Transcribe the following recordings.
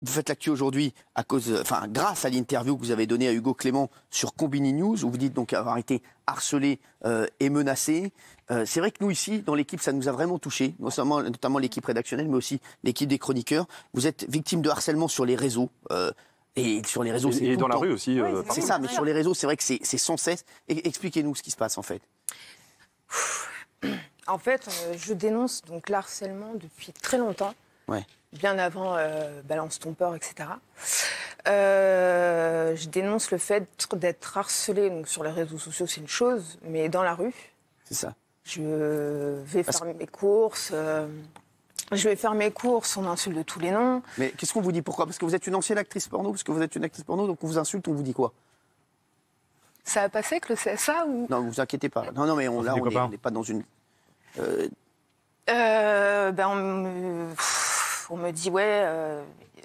Vous faites l'actu aujourd'hui grâce à l'interview que vous avez donnée à Hugo Clément sur Combini News, où vous dites donc avoir été harcelé et menacé. C'est vrai que nous ici, dans l'équipe, ça nous a vraiment touchés, notamment l'équipe rédactionnelle, mais aussi l'équipe des chroniqueurs. Vous êtes victime de harcèlement sur les réseaux. Et sur les réseaux, c'est et tout dans le la temps. rue aussi. C'est ça, mais sur les réseaux, c'est vrai que c'est sans cesse. Expliquez-nous ce qui se passe en fait. En fait, je dénonce donc l'harcèlement depuis très longtemps. Ouais. Bien avant Balance ton port, etc. Je dénonce le fait d'être harcelé donc sur les réseaux sociaux, c'est une chose, mais dans la rue. C'est ça. Je vais faire mes courses. Je vais faire mes courses, on m'insulte de tous les noms. Mais qu'est-ce qu'on vous dit? Pourquoi? Parce que vous êtes une ancienne actrice porno? Parce que vous êtes une actrice porno, donc on vous insulte, on vous dit quoi? Ça a passé avec le CSA ou... Non, vous inquiétez pas. Non, mais on n'est pas dans une... On me dit, ouais,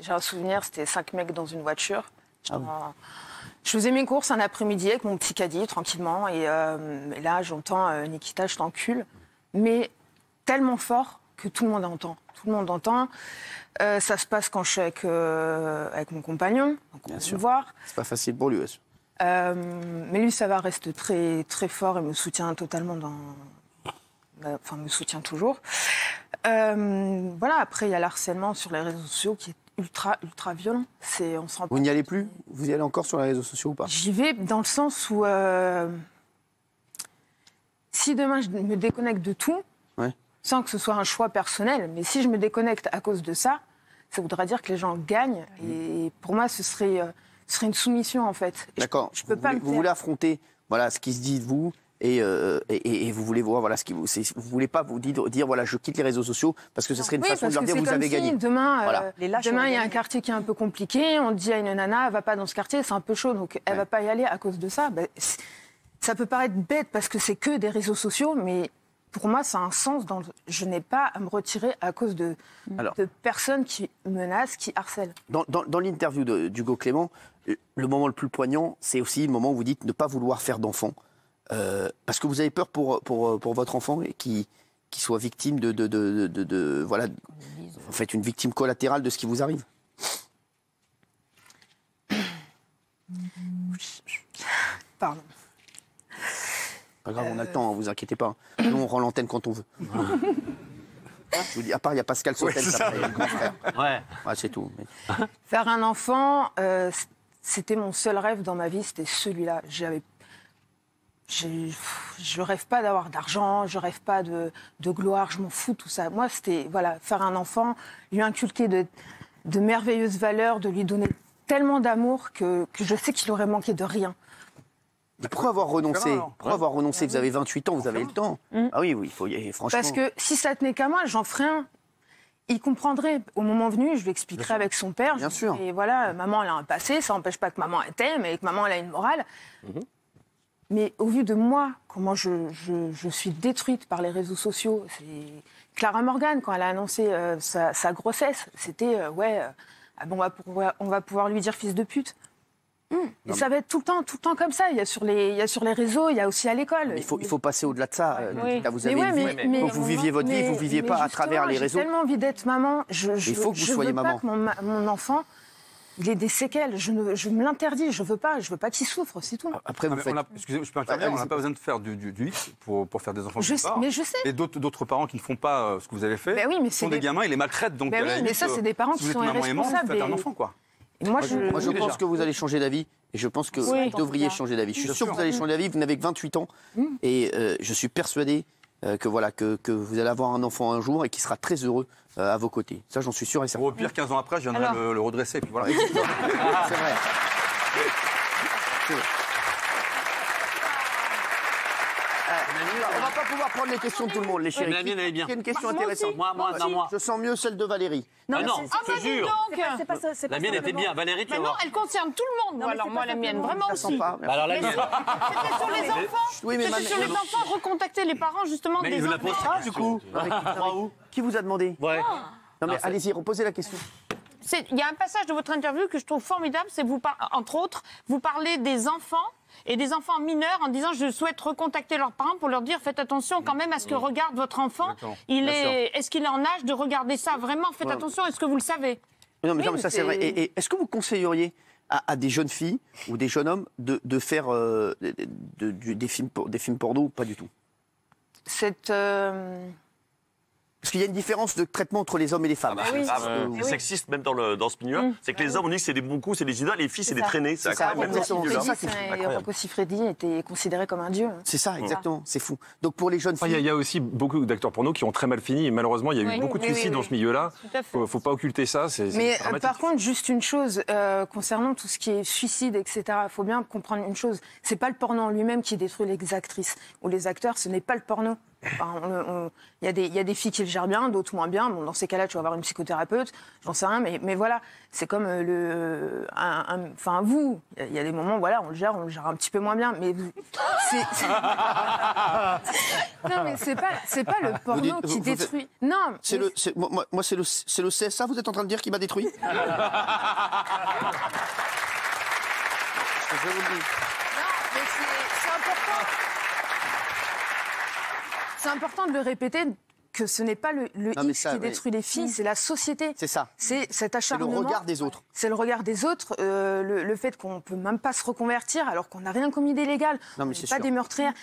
j'ai un souvenir, c'était 5 mecs dans une voiture. Je faisais mes courses un après-midi avec mon petit caddie, tranquillement. Et là, j'entends Nikita, je t'encule. Mais tellement fort que tout le monde entend. Tout le monde entend. Ça se passe quand je suis avec mon compagnon. Donc on va se voir. C'est pas facile pour lui aussi. Mais lui, ça va, reste très, très fort et me soutient totalement Enfin, me soutient toujours. Voilà, après, il y a l'harcèlement sur les réseaux sociaux qui est ultra, ultra violent. Vous n'y allez plus? Vous y allez encore sur les réseaux sociaux ou pas? J'y vais dans le sens où si demain je me déconnecte de tout, sans que ce soit un choix personnel, mais si je me déconnecte à cause de ça, ça voudra dire que les gens gagnent. Et pour moi, ce serait une soumission, en fait. D'accord. Vous voulez affronter ce qui se dit de vous. Et vous voulez voir vous voulez pas vous dire voilà, je quitte les réseaux sociaux parce que ce serait une façon de leur dire vous avez gagné. Demain il y a un quartier qui est un peu compliqué, on dit à une nana elle va pas dans ce quartier, c'est un peu chaud, donc elle va pas y aller à cause de ça. Ça peut paraître bête parce que c'est que des réseaux sociaux, mais pour moi ça a un sens. Je n'ai pas à me retirer à cause de personnes qui menacent, qui harcèlent. Dans l'interview d'Hugo Clément, le moment le plus poignant, c'est aussi le moment où vous dites ne pas vouloir faire d'enfant. Parce que vous avez peur pour votre enfant et qui soit victime en fait, une victime collatérale de ce qui vous arrive. Pardon. Pas grave, on a le temps, vous inquiétez pas. Nous, on rend l'antenne quand on veut. Je vous dis, à part, il y a Pascal Sautel, il y a le grand frère. Ouais, c'est tout. Mais... Faire un enfant, c'était mon seul rêve dans ma vie, c'était celui-là. Je rêve pas d'avoir d'argent, je rêve pas de gloire, je m'en fous tout ça. Moi, c'était faire un enfant, lui inculquer de merveilleuses valeurs, de lui donner tellement d'amour que je sais qu'il aurait manqué de rien. Mais pourquoi avoir renoncé? Vous avez 28 ans, vous avez le temps. Ah oui, il faut y aller, franchement. Parce que si ça tenait qu'à moi, j'en ferais un. Il comprendrait. Au moment venu, je lui expliquerai avec son père. Bien sûr. Et voilà, maman, elle a un passé, ça n'empêche pas que maman elle t'aime et que maman, elle a une morale. Mais au vu de moi, comment je suis détruite par les réseaux sociaux, c'est Clara Morgan, quand elle a annoncé sa grossesse, c'était on va pouvoir lui dire fils de pute. Et ça va être tout le temps comme ça. Il y a sur les réseaux, il y a aussi à l'école. Il faut passer au-delà de ça. Là, vous avez vous viviez votre vie, vous ne viviez pas à travers les réseaux. J'ai tellement envie d'être maman. Il faut que vous soyez maman. Je veux pas que mon enfant... Il a des séquelles, je me l'interdis, je veux pas qu'il souffre, c'est tout. Après, excusez-moi, je peux intervenir, on n'a pas besoin de faire du X pour faire des enfants. Mais je sais. Et d'autres parents qui ne font pas ce que vous avez fait, sont des gamins, ils les maltraitent. Donc, mais ça, c'est des parents qui sont irresponsables. Vous faites un enfant, quoi. Moi, je pense que vous allez changer d'avis. Et je pense que vous devriez changer d'avis. Je suis sûr que vous allez changer d'avis. Vous n'avez que 28 ans. Et je suis persuadé que vous allez avoir un enfant un jour et qui sera très heureux à vos côtés. Ça, j'en suis sûr et certain. Au pire, 15 ans après, je viendrai le redresser. Et puis voilà. C'est vrai. On va pas pouvoir prendre les questions de tout le monde, les chéris. Mais la mienne, elle est bien. C'est une question intéressante. Moi. Je sens mieux celle de Valérie. Non, je te jure. La mienne était bien. Valérie, tu vois. Non, elle concerne tout le monde. Alors moi, la mienne, vraiment aussi. Alors la mienne. C'était sur les enfants. C'était sur les enfants, recontacter les parents justement des enfants. Mais il vous la pose pas, du coup. Qui vous a demandé? Ouais. Non mais allez-y, reposez la question. Il y a un passage de votre interview que je trouve formidable, c'est entre autres, vous parlez des enfants et des enfants mineurs en disant je souhaite recontacter leurs parents pour leur dire faites attention quand même à ce que regarde votre enfant. Est-ce qu'il est en âge de regarder ça vraiment? Faites attention, est-ce que vous le savez? Non, mais, Oui, non, mais ça, c'est vrai. Et est-ce que vous conseilleriez à des jeunes filles ou des jeunes hommes de faire des films porno ou pas du tout? Parce qu'il y a une différence de traitement entre les hommes et les femmes. C'est sexiste même dans ce milieu-là. C'est que les hommes, on dit que c'est des bons coups, c'est des idoles, les filles, c'est des traînées. C'est quand même dans ce milieu-là. Rocco Siffredi était considéré comme un dieu. C'est ça, exactement. C'est fou. Donc pour les jeunes filles... Il y a aussi beaucoup d'acteurs porno qui ont très mal fini. Et malheureusement, il y a eu beaucoup de suicides dans ce milieu-là. Il ne faut pas occulter ça. Mais par contre, juste une chose, concernant tout ce qui est suicide, etc., il faut bien comprendre une chose. C'est pas le porno en lui-même qui détruit les actrices ou les acteurs, ce n'est pas le porno. Enfin, y a des filles qui le gèrent bien, d'autres moins bien. Bon, dans ces cas-là, tu vas avoir une psychothérapeute, j'en sais rien, mais voilà, c'est comme enfin, vous, il y a des moments, voilà, on le gère un petit peu moins bien, mais non, mais c'est pas le porno qui détruit. Non. Moi, c'est le CSA, vous êtes en train de dire, qui m'a détruit. Je vous le dis. Non, mais c'est important. C'est important de le répéter que ce n'est pas le X qui détruit les filles, c'est la société. C'est ça. C'est cet acharnement. C'est le regard des autres. C'est le regard des autres, le fait qu'on ne peut même pas se reconvertir alors qu'on n'a rien commis d'illégal. On n'est pas des meurtrières.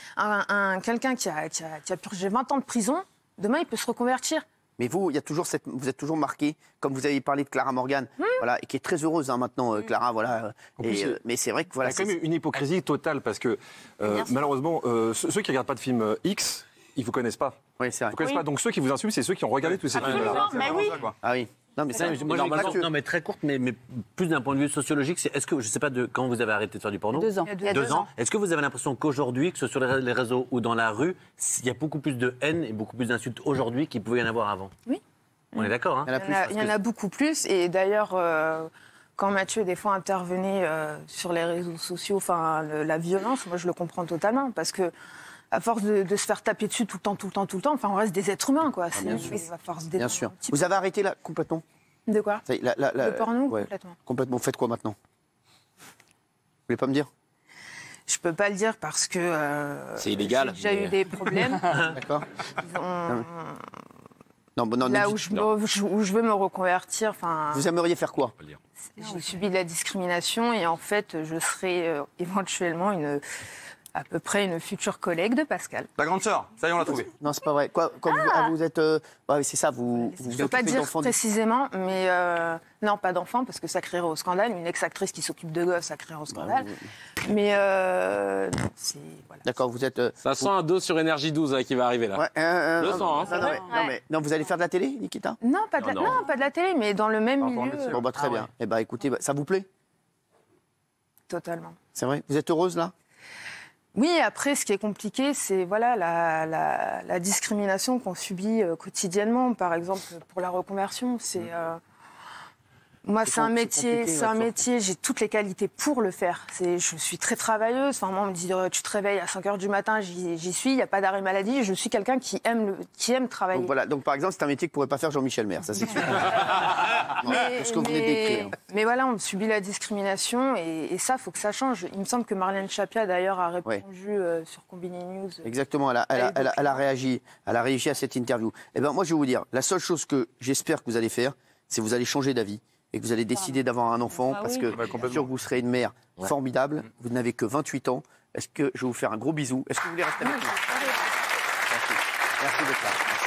Quelqu'un qui a purgé 20 ans de prison, demain il peut se reconvertir. Mais vous, vous êtes toujours marqué, comme vous avez parlé de Clara Morgan, voilà, et qui est très heureuse maintenant, Clara, voilà. Mais c'est vrai que voilà. Il y a quand même une hypocrisie totale parce que malheureusement, ceux qui regardent pas de films X, ils vous connaissent pas. Oui, c'est vrai. Vous connaissez pas. Donc ceux qui vous insultent, c'est ceux qui ont regardé tous ces films-là. Mais oui. Ah oui. Non, mais ça, Non, mais très courte, mais plus d'un point de vue sociologique, est-ce que, je sais pas, quand vous avez arrêté de faire du porno? 2 ans. Il y a 2 ans. Est-ce que vous avez l'impression qu'aujourd'hui, que ce soit sur les réseaux ou dans la rue, il y a beaucoup plus de haine et beaucoup plus d'insultes aujourd'hui qu'il pouvait y en avoir avant? Oui. On est d'accord, hein? Il y en a beaucoup plus. Et d'ailleurs, quand Mathieu, des fois, intervenait sur les réseaux sociaux, enfin, la violence, moi, je le comprends totalement. Parce que, à force de se faire taper dessus tout le temps, enfin, on reste des êtres humains, quoi. À force bien sûr. Vous avez arrêté là, complètement? De quoi? Le porno, ouais, complètement. Complètement. Vous faites quoi maintenant? Vous voulez pas me dire? Je peux pas le dire parce que... c'est illégal. J'ai déjà eu des problèmes. D'accord. Là où je veux me reconvertir, enfin... Vous aimeriez faire quoi? J'ai subi de la discrimination et en fait, je serai éventuellement à peu près une future collègue de Pascal. La grande sœur, ça y est, on l'a trouvée. Non, c'est pas vrai. Vous êtes... ouais, c'est ça, vous je ne peux pas dire précisément, mais non, pas d'enfant, parce que ça créerait au scandale. Une ex-actrice qui s'occupe de gosses, ça créerait au scandale. Mais non, c'est... Voilà. D'accord, vous êtes... Ça sent un dos sur Énergie 12 qui va arriver, là. Ouais, le sens, hein. Non, vous allez faire de la télé, Nikita? Non, pas de la télé, mais dans le même milieu. Bon, bah, très bien. Eh ben, écoutez, ça vous plaît? Totalement. C'est vrai? Vous êtes heureuse, là? Oui, après, ce qui est compliqué, c'est voilà, la discrimination qu'on subit quotidiennement, par exemple, pour la reconversion. Moi, c'est un métier, j'ai toutes les qualités pour le faire. Je suis très travailleuse. Enfin, moi, on me dit, tu te réveilles à 5h du matin, j'y suis, il n'y a pas d'arrêt maladie. Je suis quelqu'un qui aime travailler. Donc, voilà. Donc, par exemple, c'est un métier que ne pourrait pas faire Jean-Michel Maire, ça c'est sûr. Ce que vous venez de décrire. Mais voilà, on subit la discrimination et ça, il faut que ça change. Il me semble que Marlène Chapia, d'ailleurs, a répondu sur Combini News. Exactement, elle a réagi à cette interview. Eh ben, moi, je vais vous dire, la seule chose que j'espère que vous allez faire, c'est que vous allez changer d'avis et que vous allez décider d'avoir un enfant parce que bien sûr que vous serez une mère formidable. Vous n'avez que 28 ans. Est-ce que je vais vous faire un gros bisou? Est-ce que vous voulez rester avec nous? Merci d'être là.